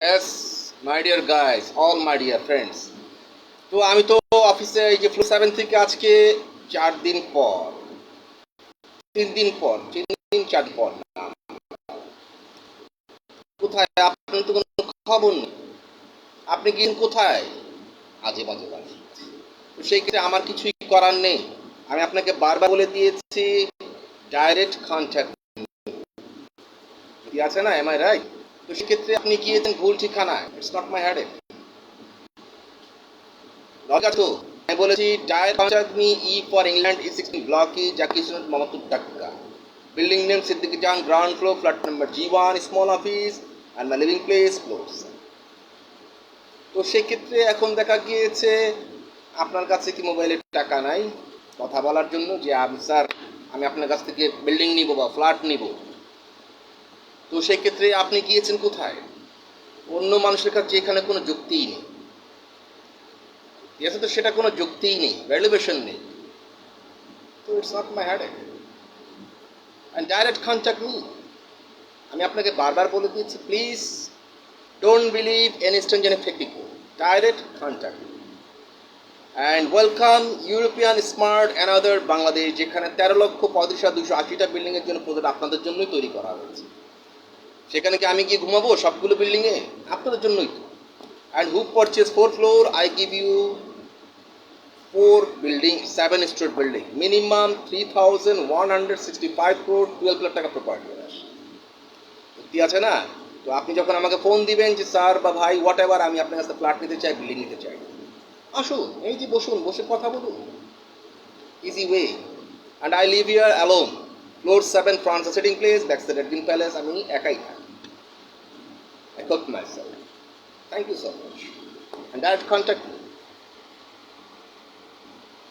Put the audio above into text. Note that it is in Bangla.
Yes, my dear guys, all my dear friends. তো আমি তো অফিসে এই যে ফ্লোর 7 থেকে আজকে 4 দিন পর 3 দিন পর 3 দিন 4 দিন পর না, কোথায় আপনার তো কোনো খবর নেই। আপনি গিয়েছেন কোথায়? আজে বাজে বাজে। তো সেই ক্ষেত্রে আমার কিছুই করার নেই। আমি আপনাকে বারবার বলে দিয়েছি, ডাইরেক্ট কন্ট্যাক্ট আছে না, এম আই রাইট? তো সেক্ষেত্রে আপনি গিয়েছেন ভুল ঠিকানায়। It's not my headache. দরকার তো আমি বলেছি dear contact me E for England E16 block E Zakir মামাতুর টাক্কা, বিল্ডিং নেম সিদ্দিকি জাং, ground floor, flat number G1, small office and my living place close. তো সেক্ষেত্রে এখন দেখা গিয়েছে আপনার কাছে কি মোবাইলে টাকা নাই কথা বলার জন্য যে আমি স্যার আমি আপনার কাছ থেকে বিল্ডিং নিব বা ফ্ল্যাট নিব। তো সেক্ষেত্রে আপনি গিয়েছেন কোথায়? অন্য মানুষের কাছে এখানে কোনো যুক্তিই নেই। ঠিক আছে, তো সেটা কোনো যুক্তিই নেই, ভ্যালুয়েশন নেই। তো it's not my headache and direct contact me. আমি আপনাকে বারবার বলে দিয়েছি, please don't believe any stranger fake people, direct contact and welcome European smart and other Bangladesh, যেখানে 13,35,280টা বিল্ডিংয়ের জন্য প্রজেক্ট আপনাদের জন্যই তৈরি করা হয়েছে। সেখানে কি আমি গিয়ে ঘুমাবো সবগুলো বিল্ডিংয়ে? আপনাদের জন্যই তো। And who purchase 4 floor, I give you 4 building 7 store building, minimum 3,165 crore, 12 lakh টাকা প্রপার্টি আসে। সত্যি আছে না? তো আপনি যখন আমাকে ফোন দিবেন যে স্যার বা ভাই হোয়াট এভার, আমি আপনার কাছে ফ্ল্যাট নিতে চাই, বিল্ডিং নিতে চাই, আসুন, এই যে বসুন, বসে কথা বলুন, easy way. And I live here alone, floor 7 France setting place, back side green palace, আমি একাই থাকি। I cook myself. Thank you so much. And that contact me.